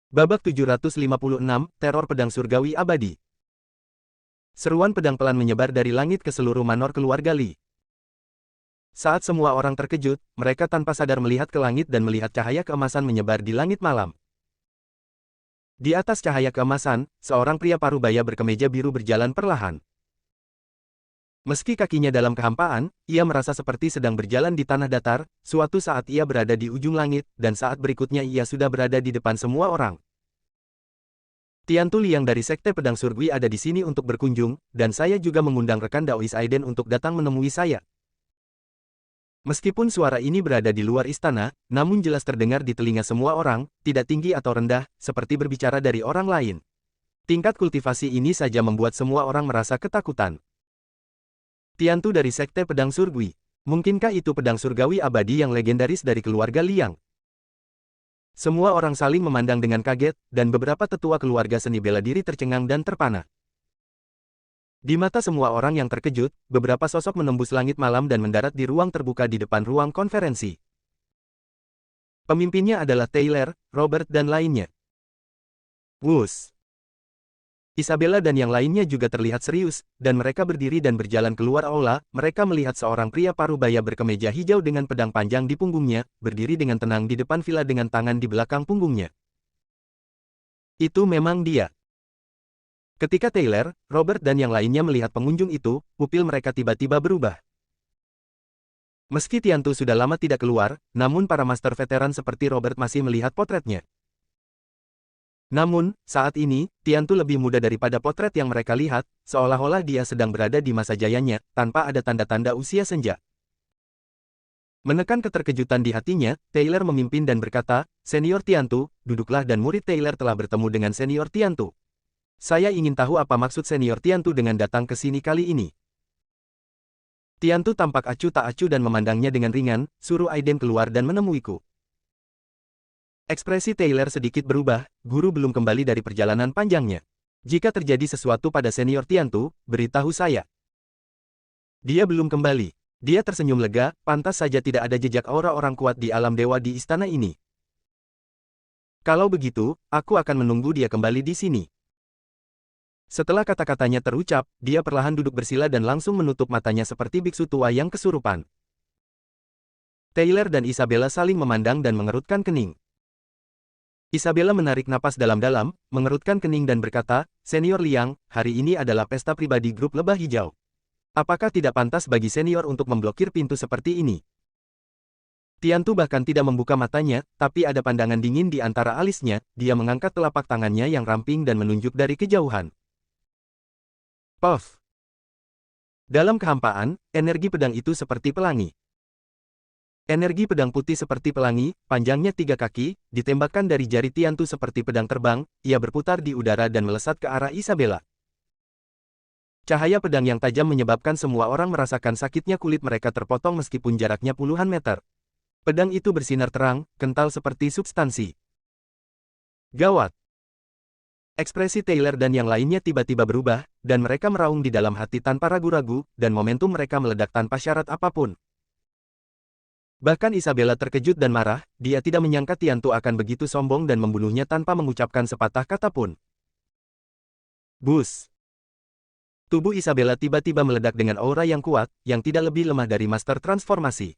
Babak 756, Teror Pedang Surgawi Abadi. Seruan pedang pelan menyebar dari langit ke seluruh manor keluarga Li. Saat semua orang terkejut, mereka tanpa sadar melihat ke langit dan melihat cahaya keemasan menyebar di langit malam. Di atas cahaya keemasan, seorang pria parubaya berkemeja biru berjalan perlahan. Meski kakinya dalam kehampaan, ia merasa seperti sedang berjalan di tanah datar. Suatu saat ia berada di ujung langit, dan saat berikutnya ia sudah berada di depan semua orang. Tiantu Liang dari Sekte Pedang Surgawi ada di sini untuk berkunjung, dan saya juga mengundang rekan Daois Aiden untuk datang menemui saya. Meskipun suara ini berada di luar istana, namun jelas terdengar di telinga semua orang, tidak tinggi atau rendah, seperti berbicara dari orang lain. Tingkat kultivasi ini saja membuat semua orang merasa ketakutan. Tiantu dari Sekte Pedang Surgawi. Mungkinkah itu pedang surgawi abadi yang legendaris dari keluarga Liang? Semua orang saling memandang dengan kaget, dan beberapa tetua keluarga seni bela diri tercengang dan terpana. Di mata semua orang yang terkejut, beberapa sosok menembus langit malam dan mendarat di ruang terbuka di depan ruang konferensi. Pemimpinnya adalah Taylor, Robert dan lainnya. Wus! Isabella dan yang lainnya juga terlihat serius, dan mereka berdiri dan berjalan keluar aula. Mereka melihat seorang pria parubaya berkemeja hijau dengan pedang panjang di punggungnya, berdiri dengan tenang di depan villa dengan tangan di belakang punggungnya. Itu memang dia. Ketika Taylor, Robert dan yang lainnya melihat pengunjung itu, pupil mereka tiba-tiba berubah. Meski Tiantu sudah lama tidak keluar, namun para master veteran seperti Robert masih melihat potretnya. Namun, saat ini, Tiantu lebih muda daripada potret yang mereka lihat, seolah-olah dia sedang berada di masa jayanya, tanpa ada tanda-tanda usia senja. Menekan keterkejutan di hatinya, Taylor memimpin dan berkata, "Senior Tiantu, duduklah." Dan murid Taylor telah bertemu dengan Senior Tiantu. Saya ingin tahu apa maksud Senior Tiantu dengan datang ke sini kali ini. Tiantu tampak acuh tak acuh dan memandangnya dengan ringan, "Suruh Aiden keluar dan menemuiku." Ekspresi Taylor sedikit berubah, guru belum kembali dari perjalanan panjangnya. Jika terjadi sesuatu pada Senior Tiantu, beritahu saya. Dia belum kembali. Dia tersenyum lega, pantas saja tidak ada jejak aura orang kuat di alam dewa di istana ini. Kalau begitu, aku akan menunggu dia kembali di sini. Setelah kata-katanya terucap, dia perlahan duduk bersila dan langsung menutup matanya seperti biksu tua yang kesurupan. Taylor dan Isabella saling memandang dan mengerutkan kening. Isabella menarik napas dalam-dalam, mengerutkan kening dan berkata, "Senior Liang, hari ini adalah pesta pribadi grup lebah hijau. Apakah tidak pantas bagi senior untuk memblokir pintu seperti ini?" Tiantu bahkan tidak membuka matanya, tapi ada pandangan dingin di antara alisnya. Dia mengangkat telapak tangannya yang ramping dan menunjuk dari kejauhan. Puff! Dalam kehampaan, energi pedang itu seperti pelangi. Energi pedang putih seperti pelangi, panjangnya 3 kaki, ditembakkan dari jari Tiantu seperti pedang terbang. Ia berputar di udara dan melesat ke arah Isabella. Cahaya pedang yang tajam menyebabkan semua orang merasakan sakitnya kulit mereka terpotong meskipun jaraknya puluhan meter. Pedang itu bersinar terang, kental seperti substansi. Gawat! Ekspresi Taylor dan yang lainnya tiba-tiba berubah, dan mereka meraung di dalam hati tanpa ragu-ragu, dan momentum mereka meledak tanpa syarat apapun. Bahkan Isabella terkejut dan marah, dia tidak menyangka Tiantu akan begitu sombong dan membunuhnya tanpa mengucapkan sepatah kata pun. Bus! Tubuh Isabella tiba-tiba meledak dengan aura yang kuat, yang tidak lebih lemah dari master transformasi.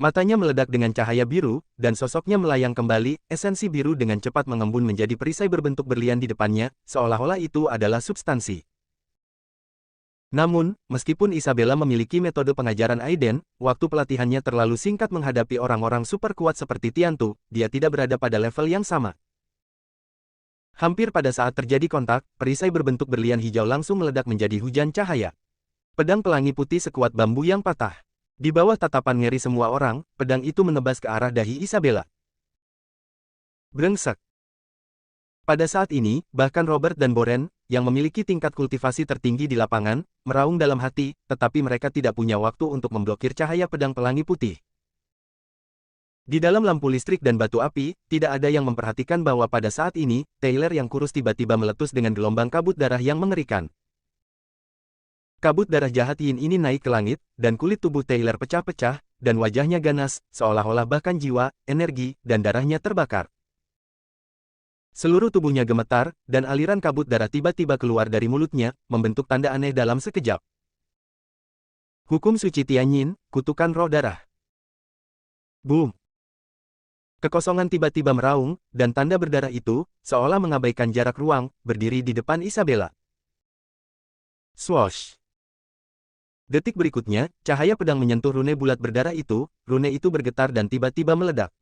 Matanya meledak dengan cahaya biru, dan sosoknya melayang kembali. Esensi biru dengan cepat mengembun menjadi perisai berbentuk berlian di depannya, seolah-olah itu adalah substansi. Namun, meskipun Isabella memiliki metode pengajaran Aiden, waktu pelatihannya terlalu singkat menghadapi orang-orang super kuat seperti Tiantu, dia tidak berada pada level yang sama. Hampir pada saat terjadi kontak, perisai berbentuk berlian hijau langsung meledak menjadi hujan cahaya. Pedang pelangi putih sekuat bambu yang patah. Di bawah tatapan ngeri semua orang, pedang itu menebas ke arah dahi Isabella. Brengsek! Pada saat ini, bahkan Robert dan Boren, yang memiliki tingkat kultivasi tertinggi di lapangan, meraung dalam hati, tetapi mereka tidak punya waktu untuk memblokir cahaya pedang pelangi putih. Di dalam lampu listrik dan batu api, tidak ada yang memperhatikan bahwa pada saat ini, Taylor yang kurus tiba-tiba meletus dengan gelombang kabut darah yang mengerikan. Kabut darah jahat Yin ini naik ke langit, dan kulit tubuh Taylor pecah-pecah, dan wajahnya ganas, seolah-olah bahkan jiwa, energi, dan darahnya terbakar. Seluruh tubuhnya gemetar, dan aliran kabut darah tiba-tiba keluar dari mulutnya, membentuk tanda aneh dalam sekejap. Hukum suci Tianyin, kutukan roh darah. Boom! Kekosongan tiba-tiba meraung, dan tanda berdarah itu, seolah mengabaikan jarak ruang, berdiri di depan Isabella. Swoosh! Detik berikutnya, cahaya pedang menyentuh rune bulat berdarah itu, rune itu bergetar dan tiba-tiba meledak.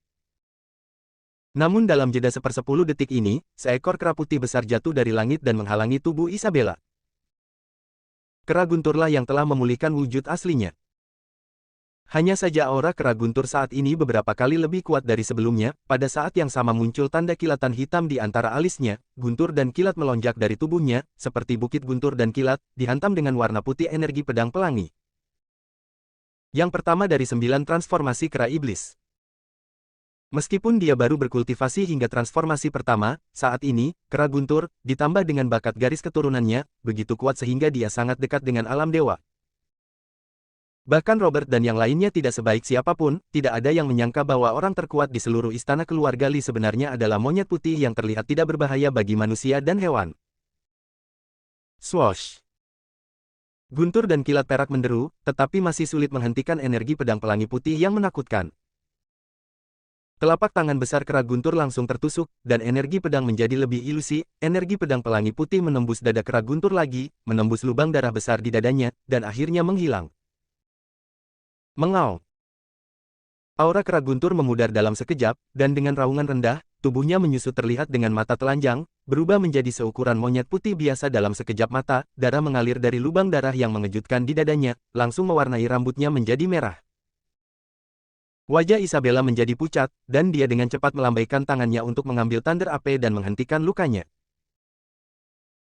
Namun dalam jeda 1/10 detik ini, seekor kera putih besar jatuh dari langit dan menghalangi tubuh Isabella. Kera gunturlah yang telah memulihkan wujud aslinya. Hanya saja aura kera guntur saat ini beberapa kali lebih kuat dari sebelumnya, pada saat yang sama muncul tanda kilatan hitam di antara alisnya, guntur dan kilat melonjak dari tubuhnya, seperti bukit guntur dan kilat, dihantam dengan warna putih energi pedang pelangi. Yang pertama dari 9 transformasi kera iblis. Meskipun dia baru berkultivasi hingga transformasi pertama, saat ini, kera guntur, ditambah dengan bakat garis keturunannya, begitu kuat sehingga dia sangat dekat dengan alam dewa. Bahkan Robert dan yang lainnya tidak sebaik siapapun, tidak ada yang menyangka bahwa orang terkuat di seluruh istana keluarga Li sebenarnya adalah monyet putih yang terlihat tidak berbahaya bagi manusia dan hewan. Swoosh! Guntur dan kilat perak menderu, tetapi masih sulit menghentikan energi pedang pelangi putih yang menakutkan. Telapak tangan besar kera guntur langsung tertusuk, dan energi pedang menjadi lebih ilusi, energi pedang pelangi putih menembus dada kera guntur lagi, menembus lubang darah besar di dadanya, dan akhirnya menghilang. Mengaum. Aura kera guntur memudar dalam sekejap, dan dengan raungan rendah, tubuhnya menyusut terlihat dengan mata telanjang, berubah menjadi seukuran monyet putih biasa dalam sekejap mata, darah mengalir dari lubang darah yang mengejutkan di dadanya, langsung mewarnai rambutnya menjadi merah. Wajah Isabella menjadi pucat, dan dia dengan cepat melambaikan tangannya untuk mengambil Thunder Ape dan menghentikan lukanya.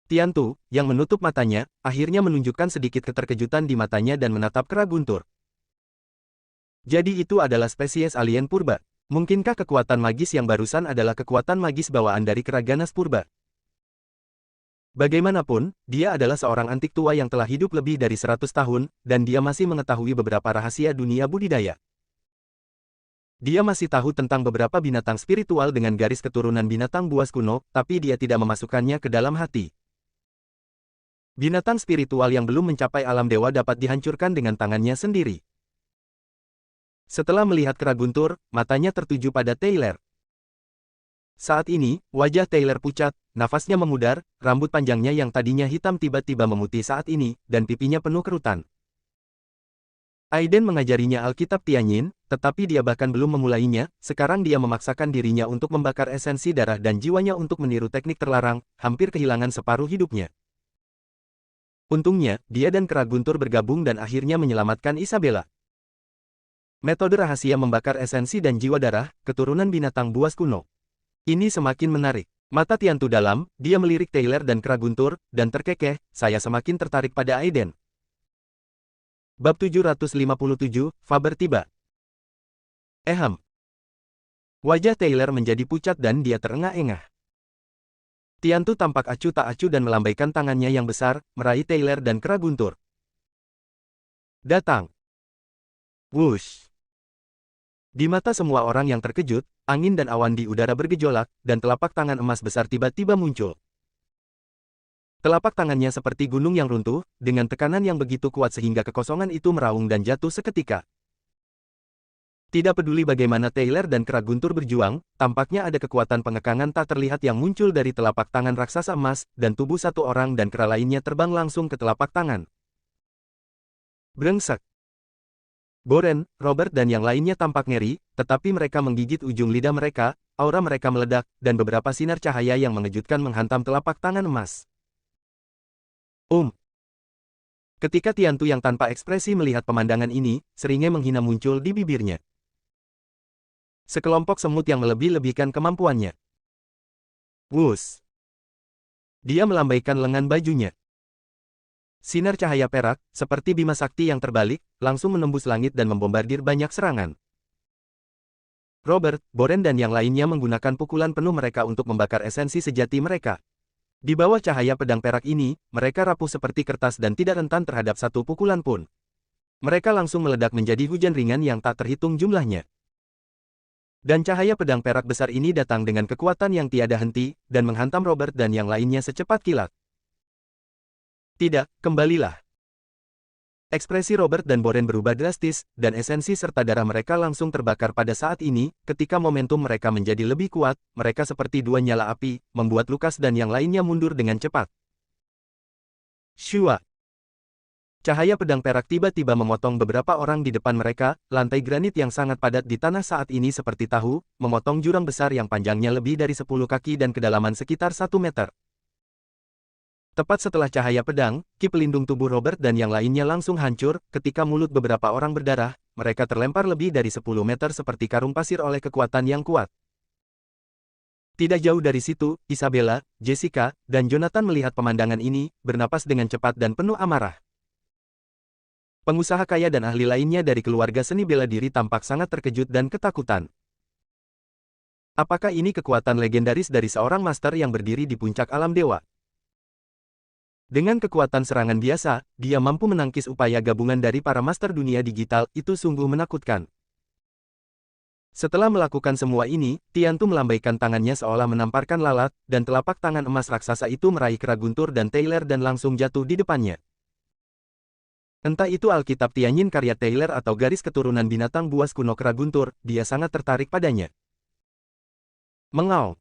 Tiantu, yang menutup matanya, akhirnya menunjukkan sedikit keterkejutan di matanya dan menatap kera guntur. Jadi itu adalah spesies alien purba. Mungkinkah kekuatan magis yang barusan adalah kekuatan magis bawaan dari kera ganas purba? Bagaimanapun, dia adalah seorang antik tua yang telah hidup lebih dari 100 tahun, dan dia masih mengetahui beberapa rahasia dunia budidaya. Dia masih tahu tentang beberapa binatang spiritual dengan garis keturunan binatang buas kuno, tapi dia tidak memasukkannya ke dalam hati. Binatang spiritual yang belum mencapai alam dewa dapat dihancurkan dengan tangannya sendiri. Setelah melihat kera guntur, matanya tertuju pada Taylor. Saat ini, wajah Taylor pucat, nafasnya memudar, rambut panjangnya yang tadinya hitam tiba-tiba memutih saat ini, dan pipinya penuh kerutan. Aiden mengajarinya Alkitab Tianyin, tetapi dia bahkan belum memulainya, sekarang dia memaksakan dirinya untuk membakar esensi darah dan jiwanya untuk meniru teknik terlarang, hampir kehilangan separuh hidupnya. Untungnya, dia dan kera guntur bergabung dan akhirnya menyelamatkan Isabella. Metode rahasia membakar esensi dan jiwa darah, keturunan binatang buas kuno. Ini semakin menarik. Mata Tiantu dalam, dia melirik Taylor dan kera guntur, dan terkekeh, saya semakin tertarik pada Aiden. Bab 757, Faber tiba. Wajah Taylor menjadi pucat dan dia terengah-engah. Tiantu tampak acuh tak acuh dan melambaikan tangannya yang besar, meraih Taylor dan kera guntur. Datang. Wush. Di mata semua orang yang terkejut, angin dan awan di udara bergejolak, dan telapak tangan emas besar tiba-tiba muncul. Telapak tangannya seperti gunung yang runtuh, dengan tekanan yang begitu kuat sehingga kekosongan itu meraung dan jatuh seketika. Tidak peduli bagaimana Taylor dan kera guntur berjuang, tampaknya ada kekuatan pengekangan tak terlihat yang muncul dari telapak tangan raksasa emas, dan tubuh satu orang dan kera lainnya terbang langsung ke telapak tangan. Brengsek. Boren, Robert dan yang lainnya tampak ngeri, tetapi mereka menggigit ujung lidah mereka, aura mereka meledak, dan beberapa sinar cahaya yang mengejutkan menghantam telapak tangan emas. Ketika Tiantu yang tanpa ekspresi melihat pemandangan ini, seringai menghina muncul di bibirnya. Sekelompok semut yang melebih-lebihkan kemampuannya. Wus. Dia melambaikan lengan bajunya. Sinar cahaya perak, seperti bima sakti yang terbalik, langsung menembus langit dan membombardir banyak serangan. Robert, Boren dan yang lainnya menggunakan pukulan penuh mereka untuk membakar esensi sejati mereka. Di bawah cahaya pedang perak ini, mereka rapuh seperti kertas dan tidak rentan terhadap satu pukulan pun. Mereka langsung meledak menjadi hujan ringan yang tak terhitung jumlahnya. Dan cahaya pedang perak besar ini datang dengan kekuatan yang tiada henti, dan menghantam Robert dan yang lainnya secepat kilat. Tidak, kembalilah. Ekspresi Robert dan Boren berubah drastis, dan esensi serta darah mereka langsung terbakar pada saat ini. Ketika momentum mereka menjadi lebih kuat, mereka seperti dua nyala api, membuat Lukas dan yang lainnya mundur dengan cepat. Shua. Cahaya pedang perak tiba-tiba memotong beberapa orang di depan mereka. Lantai granit yang sangat padat di tanah saat ini seperti tahu, memotong jurang besar yang panjangnya lebih dari 10 kaki dan kedalaman sekitar 1 meter. Tepat setelah cahaya pedang, ki pelindung tubuh Robert dan yang lainnya langsung hancur. Ketika mulut beberapa orang berdarah, mereka terlempar lebih dari 10 meter seperti karung pasir oleh kekuatan yang kuat. Tidak jauh dari situ, Isabella, Jessica, dan Jonathan melihat pemandangan ini, bernapas dengan cepat dan penuh amarah. Pengusaha kaya dan ahli lainnya dari keluarga seni bela diri tampak sangat terkejut dan ketakutan. Apakah ini kekuatan legendaris dari seorang master yang berdiri di puncak alam dewa? Dengan kekuatan serangan biasa, dia mampu menangkis upaya gabungan dari para master dunia digital. Itu sungguh menakutkan. Setelah melakukan semua ini, Tiantu melambaikan tangannya seolah menamparkan lalat, dan telapak tangan emas raksasa itu meraih kera guntur dan Taylor dan langsung jatuh di depannya. Entah itu Alkitab Tianyin karya Taylor atau garis keturunan binatang buas kuno kera guntur, dia sangat tertarik padanya. Mengaum.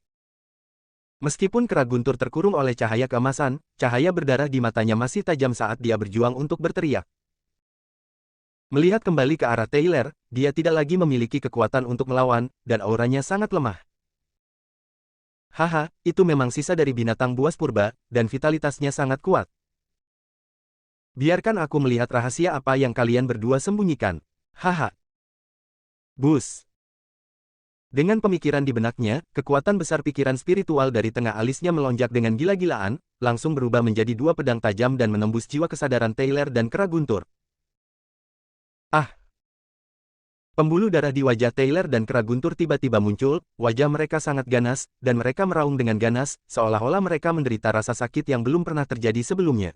Meskipun kera guntur terkurung oleh cahaya keemasan, cahaya berdarah di matanya masih tajam saat dia berjuang untuk berteriak. Melihat kembali ke arah Taylor, dia tidak lagi memiliki kekuatan untuk melawan, dan auranya sangat lemah. Haha, itu memang sisa dari binatang buas purba, dan vitalitasnya sangat kuat. Biarkan aku melihat rahasia apa yang kalian berdua sembunyikan. Haha. Bus. Dengan pemikiran di benaknya, kekuatan besar pikiran spiritual dari tengah alisnya melonjak dengan gila-gilaan, langsung berubah menjadi dua pedang tajam dan menembus jiwa kesadaran Taylor dan kera guntur. Ah! Pembuluh darah di wajah Taylor dan kera guntur tiba-tiba muncul, wajah mereka sangat ganas, dan mereka meraung dengan ganas, seolah-olah mereka menderita rasa sakit yang belum pernah terjadi sebelumnya.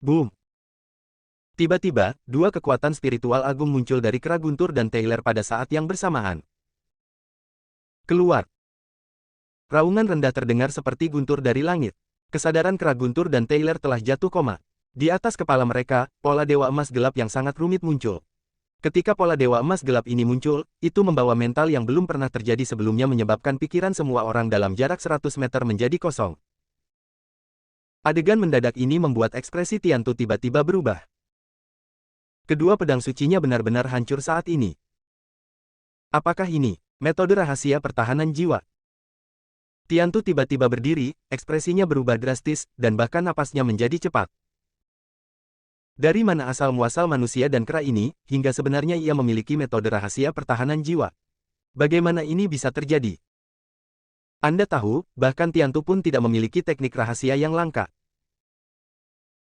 Boom! Tiba-tiba, dua kekuatan spiritual agung muncul dari kera guntur dan Taylor pada saat yang bersamaan. Keluar! Raungan rendah terdengar seperti guntur dari langit. Kesadaran kera guntur dan Taylor telah jatuh koma. Di atas kepala mereka, pola dewa emas gelap yang sangat rumit muncul. Ketika pola dewa emas gelap ini muncul, itu membawa mental yang belum pernah terjadi sebelumnya menyebabkan pikiran semua orang dalam jarak 100 meter menjadi kosong. Adegan mendadak ini membuat ekspresi Tiantu tiba-tiba berubah. Kedua pedang sucinya benar-benar hancur saat ini. Apakah ini metode rahasia pertahanan jiwa? Tiantu tiba-tiba berdiri, ekspresinya berubah drastis, dan bahkan napasnya menjadi cepat. Dari mana asal-muasal manusia dan kera ini, hingga sebenarnya ia memiliki metode rahasia pertahanan jiwa? Bagaimana ini bisa terjadi? Anda tahu, bahkan Tiantu pun tidak memiliki teknik rahasia yang langka.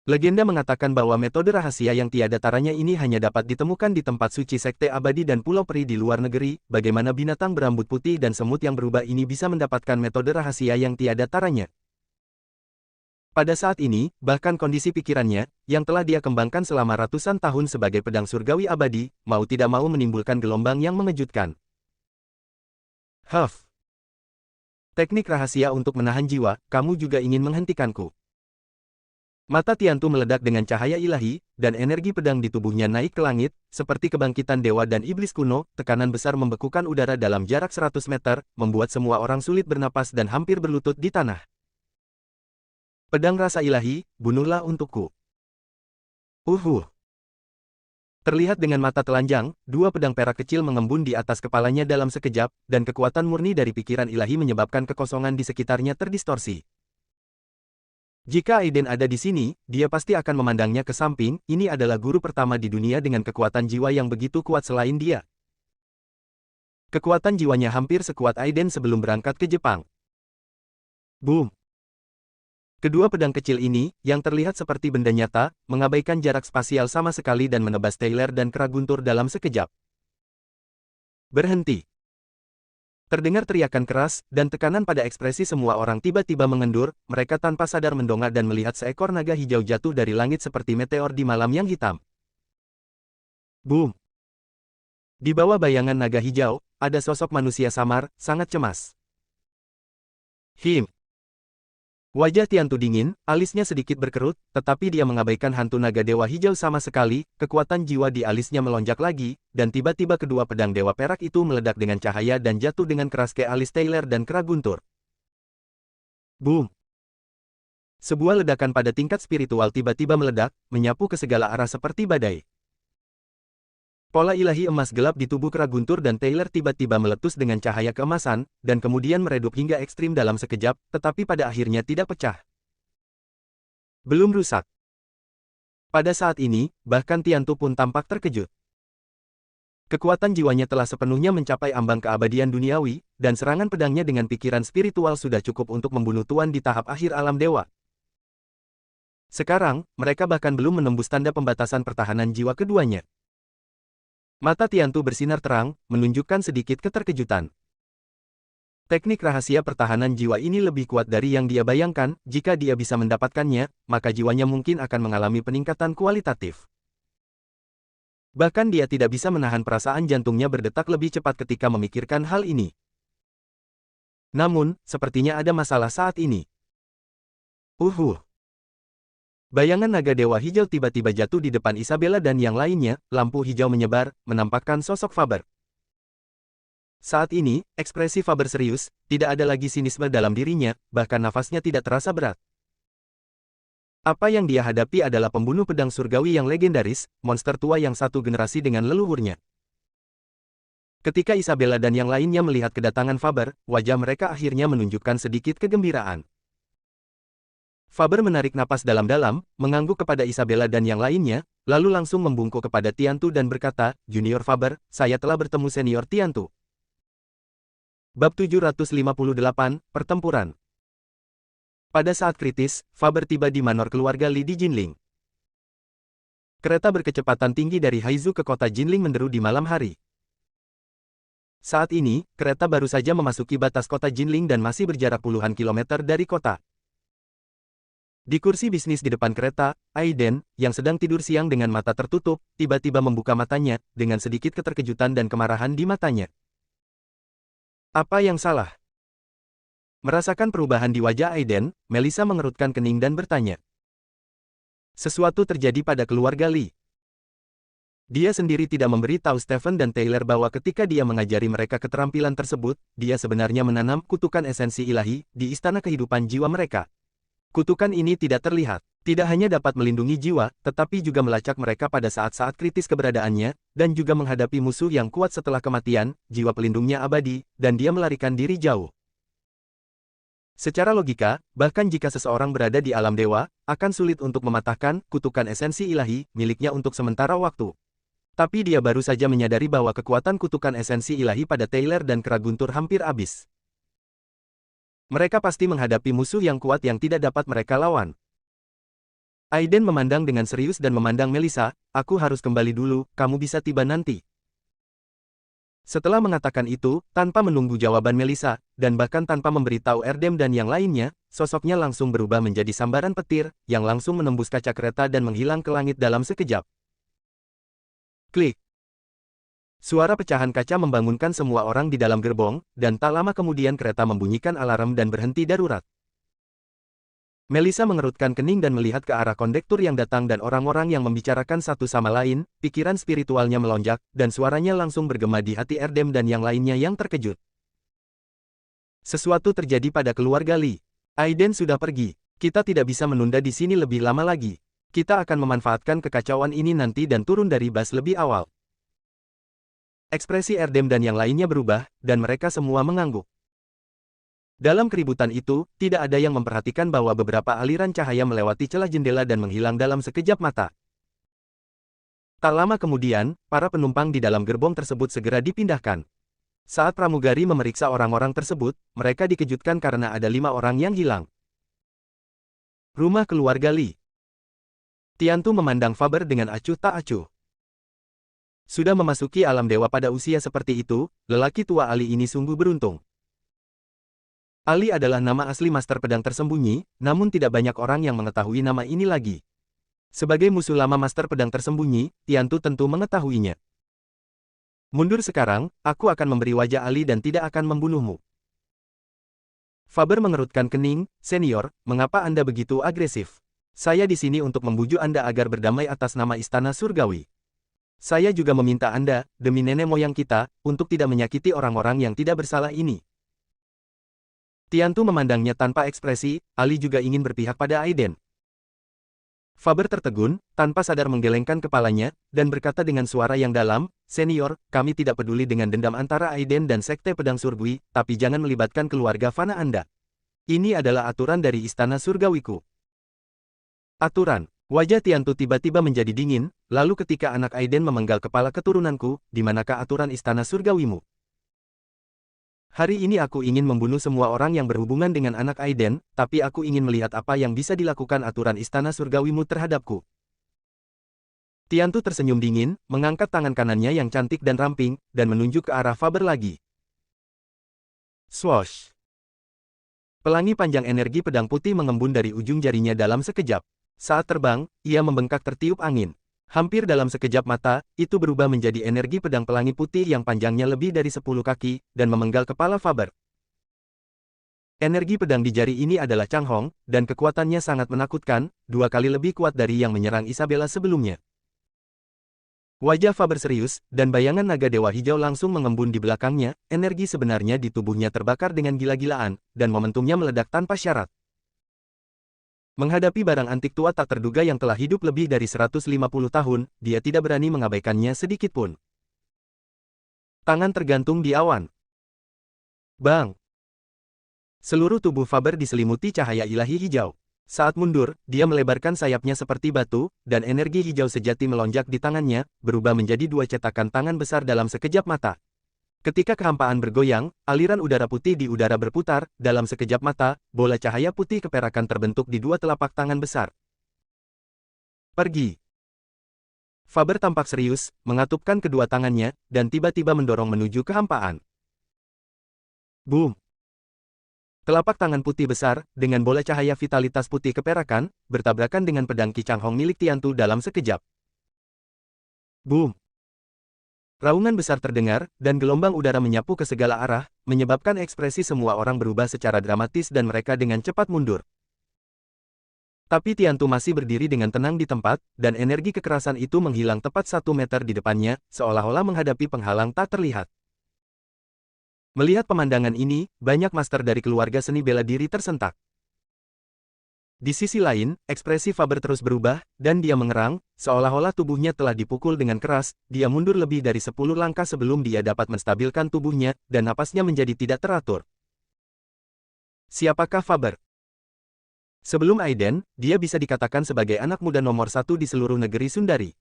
Legenda mengatakan bahwa metode rahasia yang tiada taranya ini hanya dapat ditemukan di tempat suci sekte abadi dan pulau peri di luar negeri. Bagaimana binatang berambut putih dan semut yang berubah ini bisa mendapatkan metode rahasia yang tiada taranya? Pada saat ini, bahkan kondisi pikirannya, yang telah dia kembangkan selama ratusan tahun sebagai pedang surgawi abadi, mau tidak mau menimbulkan gelombang yang mengejutkan. Huff. Teknik rahasia untuk menahan jiwa, kamu juga ingin menghentikanku. Mata Tiantu meledak dengan cahaya ilahi, dan energi pedang di tubuhnya naik ke langit, seperti kebangkitan dewa dan iblis kuno. Tekanan besar membekukan udara dalam jarak 100 meter, membuat semua orang sulit bernapas dan hampir berlutut di tanah. Pedang rasa ilahi, bunuhlah untukku. Terlihat dengan mata telanjang, dua pedang perak kecil mengembun di atas kepalanya dalam sekejap, dan kekuatan murni dari pikiran ilahi menyebabkan kekosongan di sekitarnya terdistorsi. Jika Aiden ada di sini, dia pasti akan memandangnya ke samping. Ini adalah guru pertama di dunia dengan kekuatan jiwa yang begitu kuat selain dia. Kekuatan jiwanya hampir sekuat Aiden sebelum berangkat ke Jepang. Boom! Kedua pedang kecil ini, yang terlihat seperti benda nyata, mengabaikan jarak spasial sama sekali dan menebas Taylor dan kera guntur dalam sekejap. Berhenti! Terdengar teriakan keras, dan tekanan pada ekspresi semua orang tiba-tiba mengendur. Mereka tanpa sadar mendongak dan melihat seekor naga hijau jatuh dari langit seperti meteor di malam yang hitam. Boom! Di bawah bayangan naga hijau, ada sosok manusia samar, sangat cemas. Wajah Tiantu dingin, alisnya sedikit berkerut, tetapi dia mengabaikan hantu naga dewa hijau sama sekali, kekuatan jiwa di alisnya melonjak lagi, dan tiba-tiba kedua pedang dewa perak itu meledak dengan cahaya dan jatuh dengan keras ke alis Tyler dan kera guntur. Boom! Sebuah ledakan pada tingkat spiritual tiba-tiba meledak, menyapu ke segala arah seperti badai. Pola ilahi emas gelap di tubuh kera guntur dan Tyler tiba-tiba meletus dengan cahaya keemasan, dan kemudian meredup hingga ekstrim dalam sekejap, tetapi pada akhirnya tidak pecah. Belum rusak. Pada saat ini, bahkan Tiantu pun tampak terkejut. Kekuatan jiwanya telah sepenuhnya mencapai ambang keabadian duniawi, dan serangan pedangnya dengan pikiran spiritual sudah cukup untuk membunuh Tuan di tahap akhir alam dewa. Sekarang, mereka bahkan belum menembus tanda pembatasan pertahanan jiwa keduanya. Mata Tiantu bersinar terang, menunjukkan sedikit keterkejutan. Teknik rahasia pertahanan jiwa ini lebih kuat dari yang dia bayangkan, jika dia bisa mendapatkannya, maka jiwanya mungkin akan mengalami peningkatan kualitatif. Bahkan dia tidak bisa menahan perasaan jantungnya berdetak lebih cepat ketika memikirkan hal ini. Namun, sepertinya ada masalah saat ini. Bayangan naga dewa hijau tiba-tiba jatuh di depan Isabella dan yang lainnya, lampu hijau menyebar, menampakkan sosok Faber. Saat ini, ekspresi Faber serius, tidak ada lagi sinisme dalam dirinya, bahkan nafasnya tidak terasa berat. Apa yang dia hadapi adalah pembunuh pedang surgawi yang legendaris, monster tua yang satu generasi dengan leluhurnya. Ketika Isabella dan yang lainnya melihat kedatangan Faber, wajah mereka akhirnya menunjukkan sedikit kegembiraan. Faber menarik napas dalam-dalam, mengangguk kepada Isabella dan yang lainnya, lalu langsung membungkuk kepada Tiantu dan berkata, "Junior Faber, saya telah bertemu Senior Tiantu." Bab 758, Pertempuran. Pada saat kritis, Faber tiba di manor keluarga Li di Jinling. Kereta berkecepatan tinggi dari Haizu ke kota Jinling menderu di malam hari. Saat ini, kereta baru saja memasuki batas kota Jinling dan masih berjarak puluhan kilometer dari kota. Di kursi bisnis di depan kereta, Aiden, yang sedang tidur siang dengan mata tertutup, tiba-tiba membuka matanya, dengan sedikit keterkejutan dan kemarahan di matanya. Apa yang salah? Merasakan perubahan di wajah Aiden, Melissa mengerutkan kening dan bertanya. Sesuatu terjadi pada keluarga Li. Dia sendiri tidak memberi tahu Stephen dan Tyler bahwa ketika dia mengajari mereka keterampilan tersebut, dia sebenarnya menanam kutukan esensi ilahi di istana kehidupan jiwa mereka. Kutukan ini tidak terlihat, tidak hanya dapat melindungi jiwa, tetapi juga melacak mereka pada saat-saat kritis keberadaannya, dan juga menghadapi musuh yang kuat setelah kematian, jiwa pelindungnya abadi, dan dia melarikan diri jauh. Secara logika, bahkan jika seseorang berada di alam dewa, akan sulit untuk mematahkan kutukan esensi ilahi miliknya untuk sementara waktu. Tapi dia baru saja menyadari bahwa kekuatan kutukan esensi ilahi pada Tyler dan kera guntur hampir habis. Mereka pasti menghadapi musuh yang kuat yang tidak dapat mereka lawan. Aiden memandang dengan serius dan memandang Melissa, "Aku harus kembali dulu, kamu bisa tiba nanti." Setelah mengatakan itu, tanpa menunggu jawaban Melissa, dan bahkan tanpa memberitahu Erdem dan yang lainnya, sosoknya langsung berubah menjadi sambaran petir, yang langsung menembus kaca kereta dan menghilang ke langit dalam sekejap. Klik. Suara pecahan kaca membangunkan semua orang di dalam gerbong, dan tak lama kemudian kereta membunyikan alarm dan berhenti darurat. Melissa mengerutkan kening dan melihat ke arah kondektur yang datang dan orang-orang yang membicarakan satu sama lain, pikiran spiritualnya melonjak, dan suaranya langsung bergema di hati Erdem dan yang lainnya yang terkejut. Sesuatu terjadi pada keluarga Li. Aiden sudah pergi. Kita tidak bisa menunda di sini lebih lama lagi. Kita akan memanfaatkan kekacauan ini nanti dan turun dari bus lebih awal. Ekspresi Erdem dan yang lainnya berubah, dan mereka semua mengangguk. Dalam keributan itu, tidak ada yang memperhatikan bahwa beberapa aliran cahaya melewati celah jendela dan menghilang dalam sekejap mata. Tak lama kemudian, para penumpang di dalam gerbong tersebut segera dipindahkan. Saat pramugari memeriksa orang-orang tersebut, mereka dikejutkan karena ada 5 orang yang hilang. Rumah keluarga Li. Tiantu memandang Faber dengan acuh tak acuh. Sudah memasuki alam dewa pada usia seperti itu, lelaki tua Ali ini sungguh beruntung. Ali adalah nama asli Master Pedang Tersembunyi, namun tidak banyak orang yang mengetahui nama ini lagi. Sebagai musuh lama Master Pedang Tersembunyi, Tiantu tentu mengetahuinya. Mundur sekarang, aku akan memberi wajah Ali dan tidak akan membunuhmu. Faber mengerutkan kening, senior, mengapa Anda begitu agresif? Saya di sini untuk membujuk Anda agar berdamai atas nama Istana Surgawi. Saya juga meminta Anda, demi nenek moyang kita, untuk tidak menyakiti orang-orang yang tidak bersalah ini. Tiantu memandangnya tanpa ekspresi, Ali juga ingin berpihak pada Aiden. Faber tertegun, tanpa sadar menggelengkan kepalanya, dan berkata dengan suara yang dalam, "Senior, kami tidak peduli dengan dendam antara Aiden dan Sekte Pedang Surgawi, tapi jangan melibatkan keluarga fana Anda. Ini adalah aturan dari Istana Surgawiku." Aturan. Wajah Tiantu tiba-tiba menjadi dingin, lalu ketika anak Aiden memenggal kepala keturunanku, di manakah aturan Istana Surgawimu? Hari ini aku ingin membunuh semua orang yang berhubungan dengan anak Aiden, tapi aku ingin melihat apa yang bisa dilakukan aturan Istana Surgawimu terhadapku. Tiantu tersenyum dingin, mengangkat tangan kanannya yang cantik dan ramping, dan menunjuk ke arah Faber lagi. Swoosh! Pelangi panjang energi pedang putih mengembun dari ujung jarinya dalam sekejap. Saat terbang, ia membengkak tertiup angin. Hampir dalam sekejap mata, itu berubah menjadi energi pedang pelangi putih yang panjangnya lebih dari 10 kaki, dan memenggal kepala Faber. Energi pedang di jari ini adalah Changhong, dan kekuatannya sangat menakutkan, 2 kali lebih kuat dari yang menyerang Isabella sebelumnya. Wajah Faber serius, dan bayangan naga dewa hijau langsung mengembun di belakangnya, energi sebenarnya di tubuhnya terbakar dengan gila-gilaan, dan momentumnya meledak tanpa syarat. Menghadapi barang antik tua tak terduga yang telah hidup lebih dari 150 tahun, dia tidak berani mengabaikannya sedikit pun. Tangan tergantung di awan. Bang! Seluruh tubuh Faber diselimuti cahaya ilahi hijau. Saat mundur, dia melebarkan sayapnya seperti batu, dan energi hijau sejati melonjak di tangannya, berubah menjadi 2 cetakan tangan besar dalam sekejap mata. Ketika kehampaan bergoyang, aliran udara putih di udara berputar, dalam sekejap mata, bola cahaya putih keperakan terbentuk di 2 telapak tangan besar. Pergi. Faber tampak serius, mengatupkan kedua tangannya, dan tiba-tiba mendorong menuju kehampaan. Boom! Telapak tangan putih besar, dengan bola cahaya vitalitas putih keperakan, bertabrakan dengan pedang Qi Changhong milik Tiantu dalam sekejap. Boom! Raungan besar terdengar, dan gelombang udara menyapu ke segala arah, menyebabkan ekspresi semua orang berubah secara dramatis dan mereka dengan cepat mundur. Tapi Tiantu masih berdiri dengan tenang di tempat, dan energi kekerasan itu menghilang tepat 1 meter di depannya, seolah-olah menghadapi penghalang tak terlihat. Melihat pemandangan ini, banyak master dari keluarga seni bela diri tersentak. Di sisi lain, ekspresi Faber terus berubah, dan dia mengerang, seolah-olah tubuhnya telah dipukul dengan keras, dia mundur lebih dari 10 langkah sebelum dia dapat menstabilkan tubuhnya, dan napasnya menjadi tidak teratur. Siapakah Faber? Sebelum Aiden, dia bisa dikatakan sebagai anak muda nomor 1 di seluruh negeri Sundari.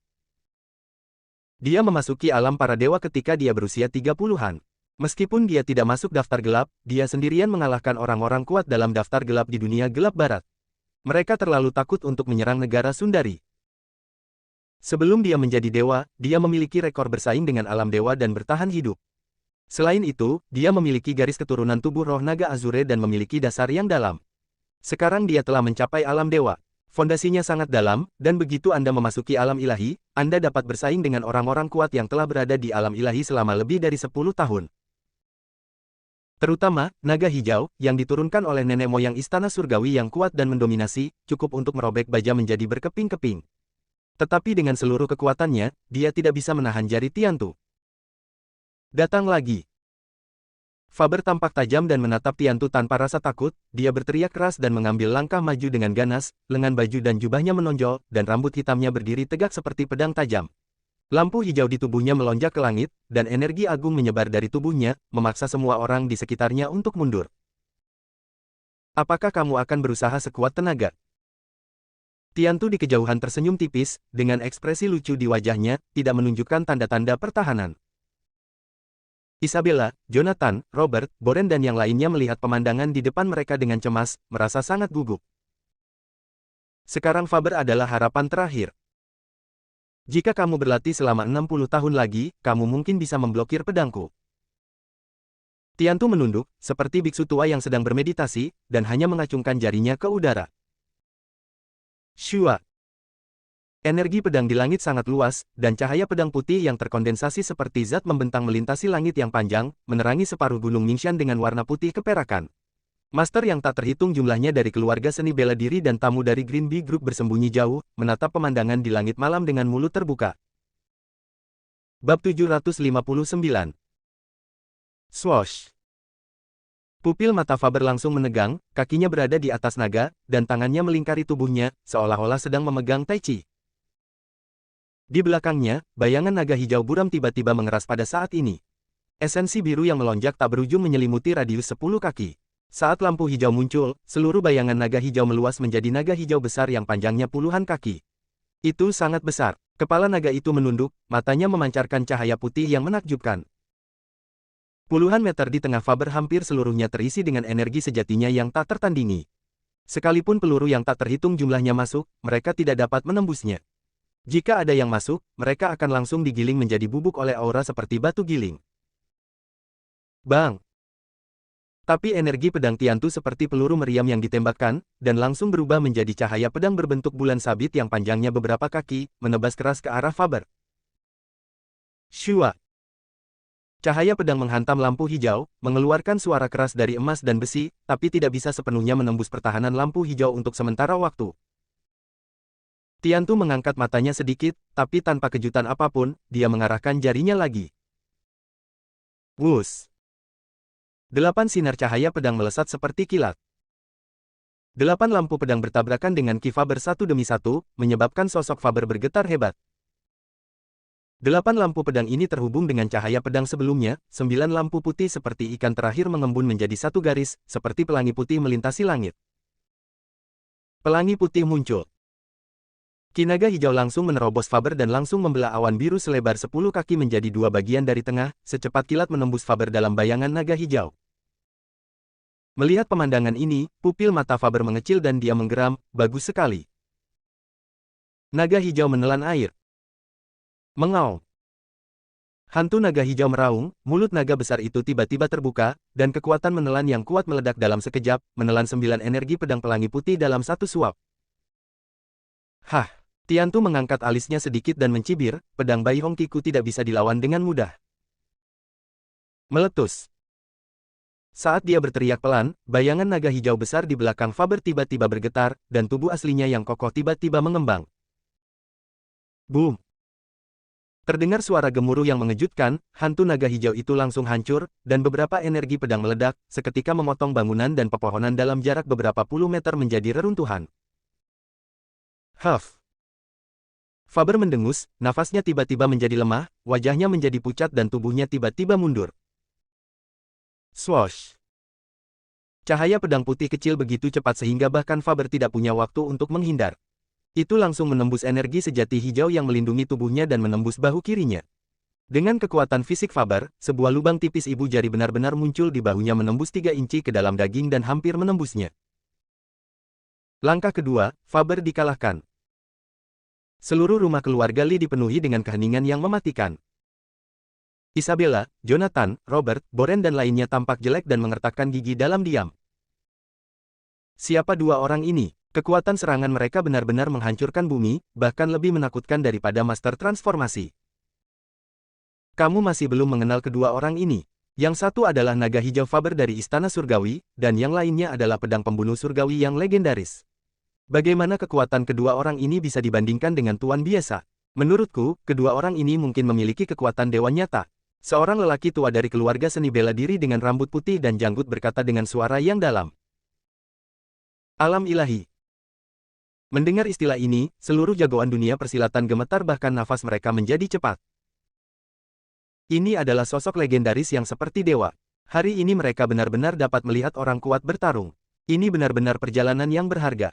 Dia memasuki alam para dewa ketika dia berusia 30-an. Meskipun dia tidak masuk daftar gelap, dia sendirian mengalahkan orang-orang kuat dalam daftar gelap di dunia gelap barat. Mereka terlalu takut untuk menyerang negara Sundari. Sebelum dia menjadi dewa, dia memiliki rekor bersaing dengan alam dewa dan bertahan hidup. Selain itu, dia memiliki garis keturunan tubuh roh naga Azure dan memiliki dasar yang dalam. Sekarang dia telah mencapai alam dewa. Fondasinya sangat dalam, dan begitu Anda memasuki alam ilahi, Anda dapat bersaing dengan orang-orang kuat yang telah berada di alam ilahi selama lebih dari 10 tahun. Terutama, naga hijau, yang diturunkan oleh nenek moyang Istana Surgawi yang kuat dan mendominasi, cukup untuk merobek baja menjadi berkeping-keping. Tetapi dengan seluruh kekuatannya, dia tidak bisa menahan jari Tiantu. Datang lagi. Faber tampak tajam dan menatap Tiantu tanpa rasa takut, dia berteriak keras dan mengambil langkah maju dengan ganas, lengan baju dan jubahnya menonjol, dan rambut hitamnya berdiri tegak seperti pedang tajam. Lampu hijau di tubuhnya melonjak ke langit, dan energi agung menyebar dari tubuhnya, memaksa semua orang di sekitarnya untuk mundur. Apakah kamu akan berusaha sekuat tenaga? Tiantu di kejauhan tersenyum tipis, dengan ekspresi lucu di wajahnya, tidak menunjukkan tanda-tanda pertahanan. Isabella, Jonathan, Robert, Boren dan yang lainnya melihat pemandangan di depan mereka dengan cemas, merasa sangat gugup. Sekarang Faber adalah harapan terakhir. Jika kamu berlatih selama 60 tahun lagi, kamu mungkin bisa memblokir pedangku. Tiantu menunduk, seperti biksu tua yang sedang bermeditasi, dan hanya mengacungkan jarinya ke udara. Shua! Energi pedang di langit sangat luas, dan cahaya pedang putih yang terkondensasi seperti zat membentang melintasi langit yang panjang, menerangi separuh gunung Mingshan dengan warna putih keperakan. Master yang tak terhitung jumlahnya dari keluarga seni bela diri dan tamu dari Green Bee Group bersembunyi jauh, menatap pemandangan di langit malam dengan mulut terbuka. Bab 759. Swoosh. Pupil mata Faber langsung menegang, kakinya berada di atas naga, dan tangannya melingkari tubuhnya, seolah-olah sedang memegang Tai Chi. Di belakangnya, bayangan naga hijau buram tiba-tiba mengeras pada saat ini. Esensi biru yang melonjak tak berujung menyelimuti radius 10 kaki. Saat lampu hijau muncul, seluruh bayangan naga hijau meluas menjadi naga hijau besar yang panjangnya puluhan kaki. Itu sangat besar. Kepala naga itu menunduk, matanya memancarkan cahaya putih yang menakjubkan. Puluhan meter di tengah Faber hampir seluruhnya terisi dengan energi sejatinya yang tak tertandingi. Sekalipun peluru yang tak terhitung jumlahnya masuk, mereka tidak dapat menembusnya. Jika ada yang masuk, mereka akan langsung digiling menjadi bubuk oleh aura seperti batu giling. Bang! Tapi energi pedang Tiantu seperti peluru meriam yang ditembakkan, dan langsung berubah menjadi cahaya pedang berbentuk bulan sabit yang panjangnya beberapa kaki, menebas keras ke arah Faber. Shua! Cahaya pedang menghantam lampu hijau, mengeluarkan suara keras dari emas dan besi, tapi tidak bisa sepenuhnya menembus pertahanan lampu hijau untuk sementara waktu. Tiantu mengangkat matanya sedikit, tapi tanpa kejutan apapun, dia mengarahkan jarinya lagi. Wus! 8 sinar cahaya pedang melesat seperti kilat. 8 lampu pedang bertabrakan dengan Ki Faber satu demi satu, menyebabkan sosok Faber bergetar hebat. 8 lampu pedang ini terhubung dengan cahaya pedang sebelumnya, 9 lampu putih seperti ikan terakhir mengembun menjadi satu garis, seperti pelangi putih melintasi langit. Pelangi putih muncul. Ki naga hijau langsung menerobos Faber dan langsung membelah awan biru selebar 10 kaki menjadi dua bagian dari tengah, secepat kilat menembus Faber dalam bayangan naga hijau. Melihat pemandangan ini, pupil mata Faber mengecil dan dia menggeram, bagus sekali. Naga hijau menelan air. Mengaum. Hantu naga hijau meraung, mulut naga besar itu tiba-tiba terbuka, dan kekuatan menelan yang kuat meledak dalam sekejap, menelan 9 energi pedang pelangi putih dalam satu suap. Hah! Tiantu mengangkat alisnya sedikit dan mencibir, pedang Bai Hong Kiku tidak bisa dilawan dengan mudah. Meletus. Saat dia berteriak pelan, bayangan naga hijau besar di belakang Faber tiba-tiba bergetar, dan tubuh aslinya yang kokoh tiba-tiba mengembang. Boom! Terdengar suara gemuruh yang mengejutkan, hantu naga hijau itu langsung hancur, dan beberapa energi pedang meledak, seketika memotong bangunan dan pepohonan dalam jarak beberapa puluh meter menjadi reruntuhan. Huff! Faber mendengus, nafasnya tiba-tiba menjadi lemah, wajahnya menjadi pucat dan tubuhnya tiba-tiba mundur. Swoosh! Cahaya pedang putih kecil begitu cepat sehingga bahkan Faber tidak punya waktu untuk menghindar. Itu langsung menembus energi sejati hijau yang melindungi tubuhnya dan menembus bahu kirinya. Dengan kekuatan fisik Faber, sebuah lubang tipis ibu jari benar-benar muncul di bahunya menembus 3 inci ke dalam daging dan hampir menembusnya. Langkah kedua, Faber dikalahkan. Seluruh rumah keluarga Lee dipenuhi dengan keheningan yang mematikan. Isabella, Jonathan, Robert, Boren dan lainnya tampak jelek dan mengertakkan gigi dalam diam. Siapa dua orang ini? Kekuatan serangan mereka benar-benar menghancurkan bumi, bahkan lebih menakutkan daripada Master Transformasi. Kamu masih belum mengenal kedua orang ini. Yang satu adalah naga hijau Faber dari Istana Surgawi, dan yang lainnya adalah pedang pembunuh surgawi yang legendaris. Bagaimana kekuatan kedua orang ini bisa dibandingkan dengan tuan biasa? Menurutku, kedua orang ini mungkin memiliki kekuatan dewa nyata. Seorang lelaki tua dari keluarga seni bela diri dengan rambut putih dan janggut berkata dengan suara yang dalam. Alam ilahi. Mendengar istilah ini, seluruh jagoan dunia persilatan gemetar bahkan nafas mereka menjadi cepat. Ini adalah sosok legendaris yang seperti dewa. Hari ini mereka benar-benar dapat melihat orang kuat bertarung. Ini benar-benar perjalanan yang berharga.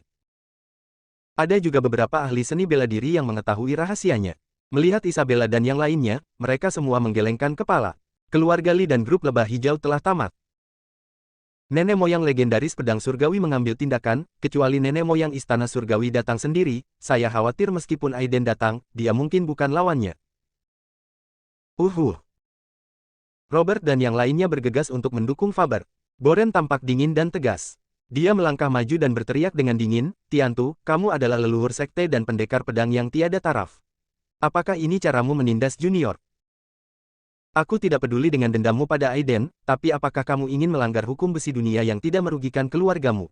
Ada juga beberapa ahli seni bela diri yang mengetahui rahasianya. Melihat Isabella dan yang lainnya, mereka semua menggelengkan kepala. Keluarga Lee dan grup lebah hijau telah tamat. Nenek moyang legendaris pedang surgawi mengambil tindakan, kecuali nenek moyang istana surgawi datang sendiri, saya khawatir meskipun Aiden datang, dia mungkin bukan lawannya. Robert dan yang lainnya bergegas untuk mendukung Faber. Boren tampak dingin dan tegas. Dia melangkah maju dan berteriak dengan dingin, Tiantu, kamu adalah leluhur sekte dan pendekar pedang yang tiada taraf. Apakah ini caramu menindas junior? Aku tidak peduli dengan dendammu pada Aiden, tapi apakah kamu ingin melanggar hukum besi dunia yang tidak merugikan keluargamu?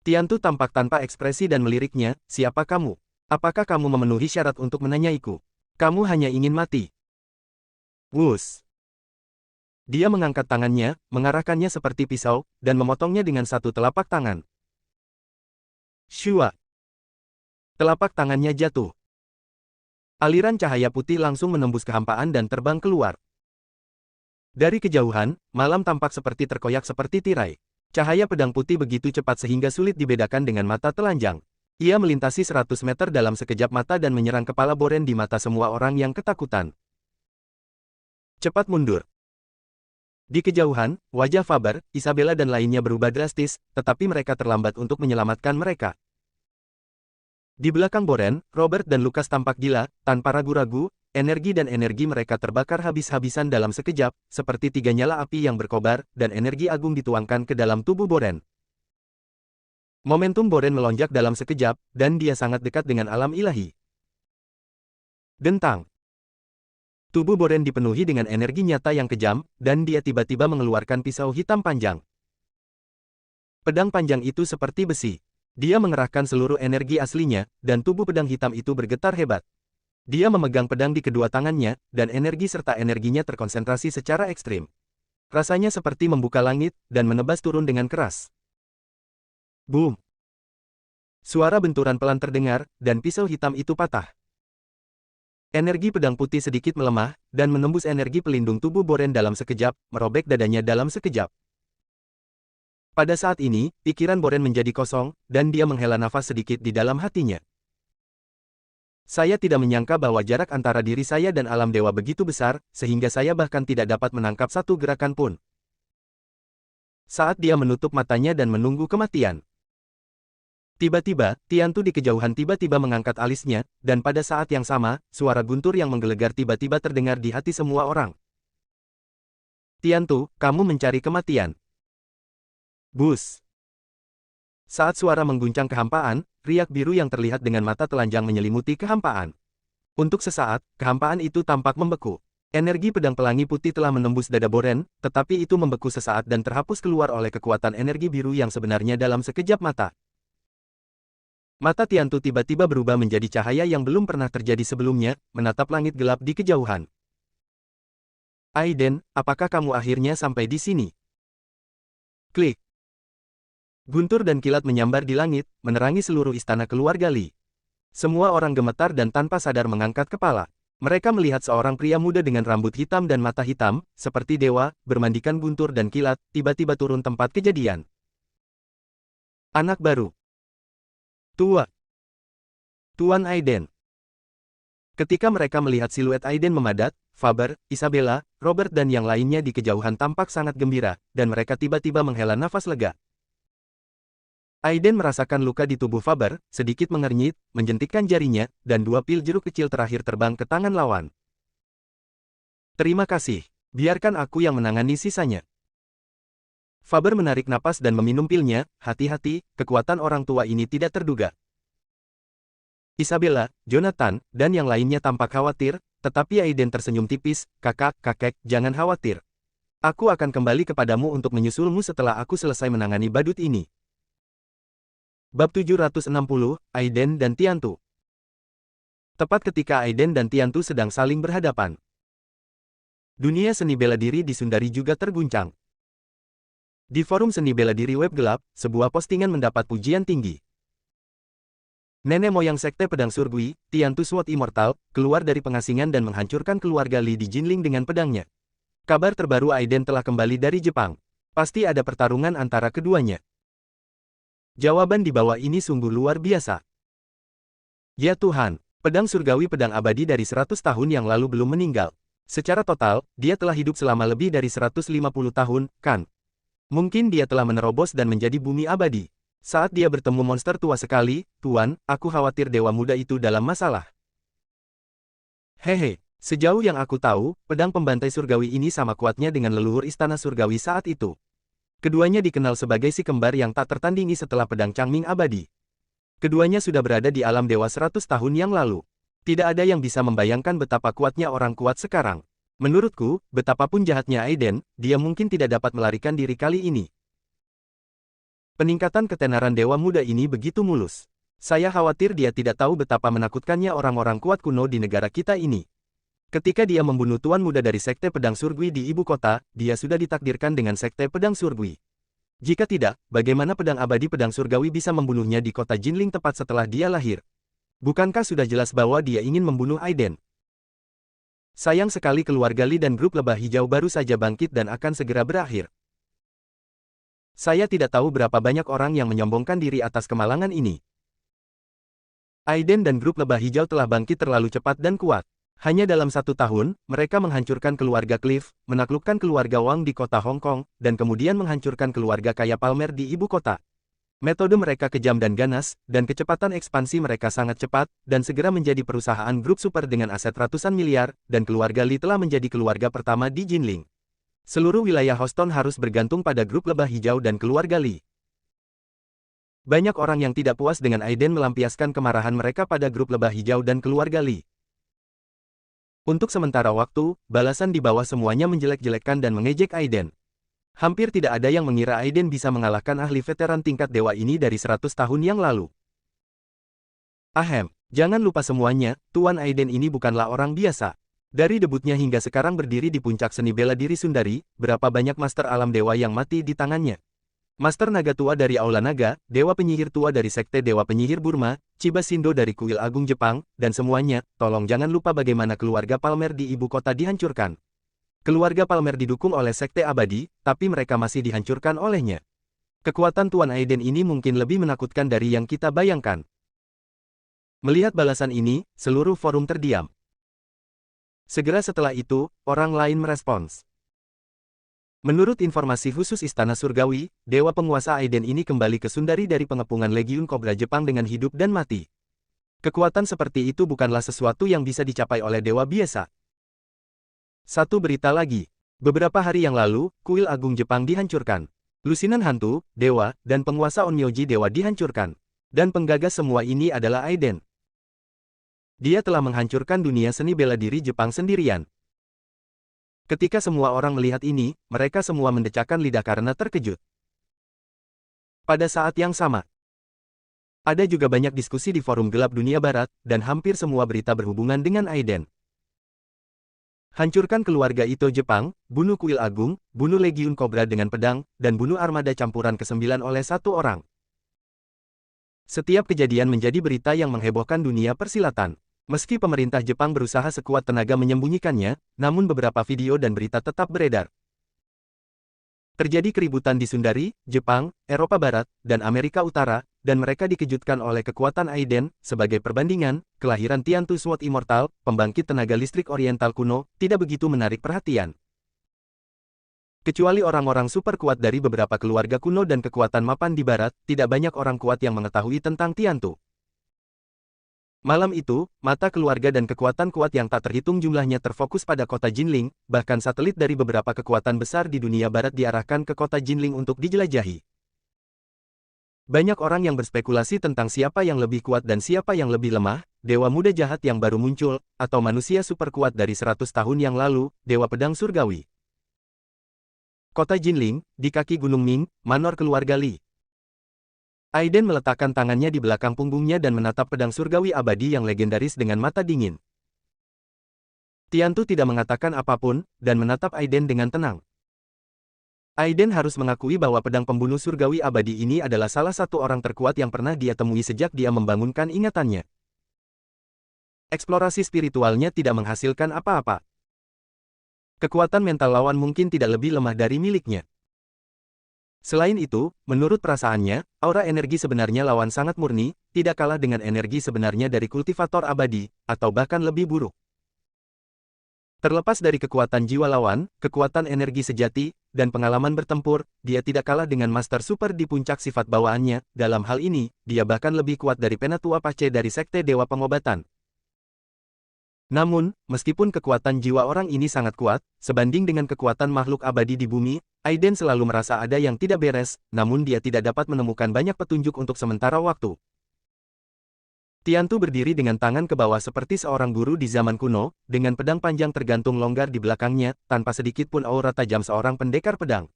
Tiantu tampak tanpa ekspresi dan meliriknya, siapa kamu? Apakah kamu memenuhi syarat untuk menanyaiku? Kamu hanya ingin mati. Wus. Dia mengangkat tangannya, mengarahkannya seperti pisau, dan memotongnya dengan satu telapak tangan. Shua. Telapak tangannya jatuh. Aliran cahaya putih langsung menembus kehampaan dan terbang keluar. Dari kejauhan, malam tampak seperti terkoyak seperti tirai. Cahaya pedang putih begitu cepat sehingga sulit dibedakan dengan mata telanjang. Ia melintasi 100 meter dalam sekejap mata dan menyerang kepala Boren di mata semua orang yang ketakutan. Cepat mundur. Di kejauhan, wajah Faber, Isabella dan lainnya berubah drastis, tetapi mereka terlambat untuk menyelamatkan mereka. Di belakang Boren, Robert dan Lucas tampak gila, tanpa ragu-ragu, energi dan energi mereka terbakar habis-habisan dalam sekejap, seperti tiga nyala api yang berkobar, dan energi agung dituangkan ke dalam tubuh Boren. Momentum Boren melonjak dalam sekejap, dan dia sangat dekat dengan alam ilahi. Dentang. Tubuh Boren dipenuhi dengan energi nyata yang kejam, dan dia tiba-tiba mengeluarkan pisau hitam panjang. Pedang panjang itu seperti besi. Dia mengerahkan seluruh energi aslinya, dan tubuh pedang hitam itu bergetar hebat. Dia memegang pedang di kedua tangannya, dan energi serta energinya terkonsentrasi secara ekstrim. Rasanya seperti membuka langit, dan menebas turun dengan keras. Boom! Suara benturan pelan terdengar, dan pisau hitam itu patah. Energi pedang putih sedikit melemah, dan menembus energi pelindung tubuh Boren dalam sekejap, merobek dadanya dalam sekejap. Pada saat ini, pikiran Boren menjadi kosong, dan dia menghela nafas sedikit di dalam hatinya. Saya tidak menyangka bahwa jarak antara diri saya dan alam dewa begitu besar, sehingga saya bahkan tidak dapat menangkap satu gerakan pun. Saat dia menutup matanya dan menunggu kematian. Tiba-tiba, Tiantu di kejauhan tiba-tiba mengangkat alisnya, dan pada saat yang sama, suara guntur yang menggelegar tiba-tiba terdengar di hati semua orang. Tiantu, kamu mencari kematian. Bus. Saat suara mengguncang kehampaan, riak biru yang terlihat dengan mata telanjang menyelimuti kehampaan. Untuk sesaat, kehampaan itu tampak membeku. Energi pedang pelangi putih telah menembus dada Boren, tetapi itu membeku sesaat dan terhapus keluar oleh kekuatan energi biru yang sebenarnya dalam sekejap mata. Mata Tiantu tiba-tiba berubah menjadi cahaya yang belum pernah terjadi sebelumnya, menatap langit gelap di kejauhan. Aiden, apakah kamu akhirnya sampai di sini? Klik. Guntur dan kilat menyambar di langit, menerangi seluruh istana keluarga Li. Semua orang gemetar dan tanpa sadar mengangkat kepala. Mereka melihat seorang pria muda dengan rambut hitam dan mata hitam, seperti dewa, bermandikan guntur dan kilat, tiba-tiba turun tempat kejadian. Anak baru. Tua. Tuan Aiden. Ketika mereka melihat siluet Aiden memadat, Faber, Isabella, Robert dan yang lainnya di kejauhan tampak sangat gembira, dan mereka tiba-tiba menghela nafas lega. Aiden merasakan luka di tubuh Faber, sedikit mengernyit, menjentikkan jarinya, dan dua pil jeruk kecil terakhir terbang ke tangan lawan. Terima kasih, biarkan aku yang menangani sisanya. Faber menarik napas dan meminum pilnya, hati-hati, kekuatan orang tua ini tidak terduga. Isabella, Jonathan, dan yang lainnya tampak khawatir, tetapi Aiden tersenyum tipis, kakek, jangan khawatir. Aku akan kembali kepadamu untuk menyusulmu setelah aku selesai menangani badut ini. Bab 760, Aiden dan Tiantu. Tepat ketika Aiden dan Tiantu sedang saling berhadapan. Dunia seni bela diri di Sundari juga terguncang. Di forum seni bela diri web gelap, sebuah postingan mendapat pujian tinggi. Nenek moyang sekte pedang surgui, Tiantu Sword Immortal, keluar dari pengasingan dan menghancurkan keluarga Li di Jinling dengan pedangnya. Kabar terbaru Aiden telah kembali dari Jepang. Pasti ada pertarungan antara keduanya. Jawaban di bawah ini sungguh luar biasa. Ya Tuhan, pedang surgawi pedang abadi dari 100 tahun yang lalu belum meninggal. Secara total, dia telah hidup selama lebih dari 150 tahun, kan? Mungkin dia telah menerobos dan menjadi bumi abadi. Saat dia bertemu monster tua sekali, Tuan, aku khawatir dewa muda itu dalam masalah. Hehe, sejauh yang aku tahu, pedang pembantai surgawi ini sama kuatnya dengan leluhur istana surgawi saat itu. Keduanya dikenal sebagai si kembar yang tak tertandingi setelah pedang Changming abadi. Keduanya sudah berada di alam dewa 100 tahun yang lalu. Tidak ada yang bisa membayangkan betapa kuatnya orang kuat sekarang. Menurutku, betapapun jahatnya Aiden, dia mungkin tidak dapat melarikan diri kali ini. Peningkatan ketenaran dewa muda ini begitu mulus. Saya khawatir dia tidak tahu betapa menakutkannya orang-orang kuat kuno di negara kita ini. Ketika dia membunuh Tuan Muda dari Sekte Pedang Surgui di ibu kota, dia sudah ditakdirkan dengan Sekte Pedang Surgui. Jika tidak, bagaimana pedang abadi pedang surgawi bisa membunuhnya di kota Jinling tepat setelah dia lahir? Bukankah sudah jelas bahwa dia ingin membunuh Aiden? Sayang sekali keluarga Li dan grup lebah hijau baru saja bangkit dan akan segera berakhir. Saya tidak tahu berapa banyak orang yang menyombongkan diri atas kemalangan ini. Aiden dan grup lebah hijau telah bangkit terlalu cepat dan kuat. Hanya dalam 1 tahun, mereka menghancurkan keluarga Cliff, menaklukkan keluarga Wang di kota Hong Kong, dan kemudian menghancurkan keluarga kaya Palmer di ibu kota. Metode mereka kejam dan ganas, dan kecepatan ekspansi mereka sangat cepat, dan segera menjadi perusahaan grup super dengan aset ratusan miliar, dan keluarga Li telah menjadi keluarga pertama di Jinling. Seluruh wilayah Houston harus bergantung pada grup lebah hijau dan keluarga Li. Banyak orang yang tidak puas dengan Aiden melampiaskan kemarahan mereka pada grup lebah hijau dan keluarga Li. Untuk sementara waktu, balasan di bawah semuanya menjelek-jelekkan dan mengejek Aiden. Hampir tidak ada yang mengira Aiden bisa mengalahkan ahli veteran tingkat dewa ini dari 100 tahun yang lalu. Ahem, jangan lupa semuanya, Tuan Aiden ini bukanlah orang biasa. Dari debutnya hingga sekarang berdiri di puncak seni bela diri Sundari, berapa banyak master alam dewa yang mati di tangannya. Master naga tua dari Aula Naga, dewa penyihir tua dari Sekte Dewa Penyihir Burma, Chiba Shindo dari Kuil Agung Jepang, dan semuanya, tolong jangan lupa bagaimana keluarga Palmer di ibu kota dihancurkan. Keluarga Palmer didukung oleh Sekte Abadi, tapi mereka masih dihancurkan olehnya. Kekuatan Tuan Aiden ini mungkin lebih menakutkan dari yang kita bayangkan. Melihat balasan ini, seluruh forum terdiam. Segera setelah itu, orang lain merespons. Menurut informasi khusus Istana Surgawi, Dewa Penguasa Aiden ini kembali ke Sundari dari pengepungan Legiun Kobra Jepang dengan hidup dan mati. Kekuatan seperti itu bukanlah sesuatu yang bisa dicapai oleh dewa biasa. Satu berita lagi. Beberapa hari yang lalu, Kuil Agung Jepang dihancurkan. Lusinan Hantu, Dewa, dan penguasa Onmyoji Dewa dihancurkan. Dan penggagas semua ini adalah Aiden. Dia telah menghancurkan dunia seni bela diri Jepang sendirian. Ketika semua orang melihat ini, mereka semua mendecakkan lidah karena terkejut. Pada saat yang sama, ada juga banyak diskusi di forum gelap dunia barat, dan hampir semua berita berhubungan dengan Aiden. Hancurkan keluarga Ito Jepang, bunuh Kuil Agung, bunuh Legiun Kobra dengan pedang, dan bunuh armada campuran ke-9 oleh 1 orang. Setiap kejadian menjadi berita yang menghebohkan dunia persilatan. Meski pemerintah Jepang berusaha sekuat tenaga menyembunyikannya, namun beberapa video dan berita tetap beredar. Terjadi keributan di Sundari, Jepang, Eropa Barat, dan Amerika Utara, dan mereka dikejutkan oleh kekuatan Aiden. Sebagai perbandingan, kelahiran Tiantu Sword Immortal, pembangkit tenaga listrik oriental kuno, tidak begitu menarik perhatian. Kecuali orang-orang super kuat dari beberapa keluarga kuno dan kekuatan mapan di barat, tidak banyak orang kuat yang mengetahui tentang Tiantu. Malam itu, mata keluarga dan kekuatan kuat yang tak terhitung jumlahnya terfokus pada kota Jinling, bahkan satelit dari beberapa kekuatan besar di dunia barat diarahkan ke kota Jinling untuk dijelajahi. Banyak orang yang berspekulasi tentang siapa yang lebih kuat dan siapa yang lebih lemah, dewa muda jahat yang baru muncul, atau manusia super kuat dari 100 tahun yang lalu, dewa pedang surgawi. Kota Jinling, di kaki Gunung Ming, manor keluarga Li. Aiden meletakkan tangannya di belakang punggungnya dan menatap pedang surgawi abadi yang legendaris dengan mata dingin. Tiantu tidak mengatakan apapun, dan menatap Aiden dengan tenang. Aiden harus mengakui bahwa pedang pembunuh surgawi abadi ini adalah salah satu orang terkuat yang pernah dia temui sejak dia membangunkan ingatannya. Eksplorasi spiritualnya tidak menghasilkan apa-apa. Kekuatan mental lawan mungkin tidak lebih lemah dari miliknya. Selain itu, menurut perasaannya, aura energi sebenarnya lawan sangat murni, tidak kalah dengan energi sebenarnya dari kultivator abadi, atau bahkan lebih buruk. Terlepas dari kekuatan jiwa lawan, kekuatan energi sejati, dan pengalaman bertempur, dia tidak kalah dengan Master Super di puncak sifat bawaannya. Dalam hal ini, dia bahkan lebih kuat dari Penatua Pace dari Sekte Dewa Pengobatan. Namun, meskipun kekuatan jiwa orang ini sangat kuat, sebanding dengan kekuatan makhluk abadi di bumi, Aiden selalu merasa ada yang tidak beres, namun dia tidak dapat menemukan banyak petunjuk untuk sementara waktu. Tiantu berdiri dengan tangan ke bawah seperti seorang guru di zaman kuno, dengan pedang panjang tergantung longgar di belakangnya, tanpa sedikit pun aura tajam seorang pendekar pedang.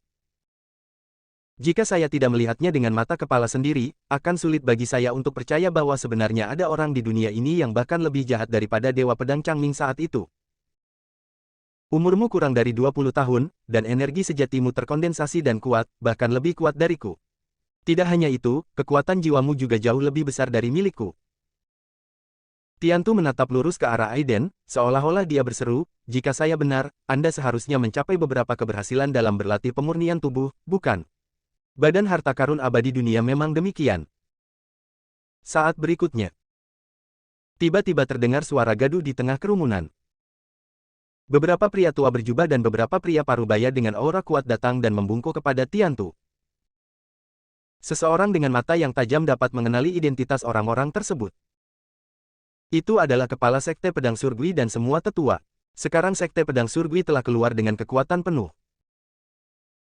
Jika saya tidak melihatnya dengan mata kepala sendiri, akan sulit bagi saya untuk percaya bahwa sebenarnya ada orang di dunia ini yang bahkan lebih jahat daripada Dewa Pedang Changming saat itu. Umurmu kurang dari 20 tahun, dan energi sejatimu terkondensasi dan kuat, bahkan lebih kuat dariku. Tidak hanya itu, kekuatan jiwamu juga jauh lebih besar dari milikku. Tiantu menatap lurus ke arah Aiden, seolah-olah dia berseru, jika saya benar, Anda seharusnya mencapai beberapa keberhasilan dalam berlatih pemurnian tubuh, bukan? Badan harta karun abadi dunia memang demikian. Saat berikutnya, tiba-tiba terdengar suara gaduh di tengah kerumunan. Beberapa pria tua berjubah dan beberapa pria parubaya dengan aura kuat datang dan membungkuk kepada Tiantu. Seseorang dengan mata yang tajam dapat mengenali identitas orang-orang tersebut. Itu adalah kepala Sekte Pedang Surgui dan semua tetua. Sekarang Sekte Pedang Surgui telah keluar dengan kekuatan penuh.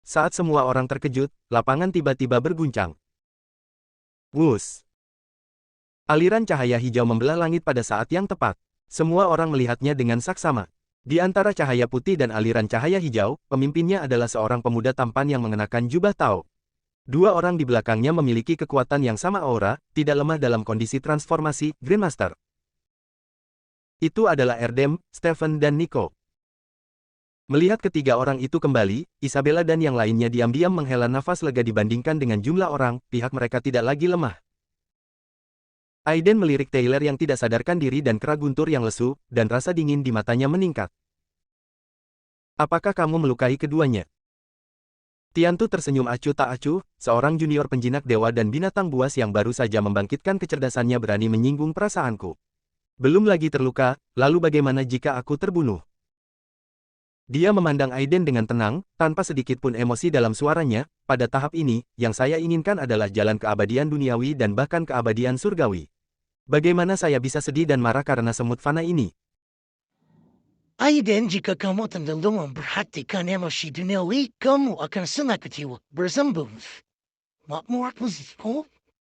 Saat semua orang terkejut, lapangan tiba-tiba berguncang. Wus! Aliran cahaya hijau membelah langit pada saat yang tepat. Semua orang melihatnya dengan saksama. Di antara cahaya putih dan aliran cahaya hijau, pemimpinnya adalah seorang pemuda tampan yang mengenakan jubah Tao. Dua orang di belakangnya memiliki kekuatan yang sama aura, tidak lemah dalam kondisi transformasi, Grandmaster. Itu adalah Erdem, Stephen dan Nico. Melihat ketiga orang itu kembali, Isabella dan yang lainnya diam-diam menghela nafas lega dibandingkan dengan jumlah orang, pihak mereka tidak lagi lemah. Aiden melirik Taylor yang tidak sadarkan diri dan kera guntur yang lesu, dan rasa dingin di matanya meningkat. Apakah kamu melukai keduanya? Tiantu tersenyum acuh tak acuh, seorang junior penjinak dewa dan binatang buas yang baru saja membangkitkan kecerdasannya berani menyinggung perasaanku. Belum lagi terluka, lalu bagaimana jika aku terbunuh? Dia memandang Aiden dengan tenang, tanpa sedikit pun emosi dalam suaranya. Pada tahap ini, yang saya inginkan adalah jalan keabadian duniawi dan bahkan keabadian surgawi. Bagaimana saya bisa sedih dan marah karena semut fana ini? Aiden, jika kamu terlalu memperhatikan emosi duniawi, kamu akan sangat kecewa bersambung. Makmu aku,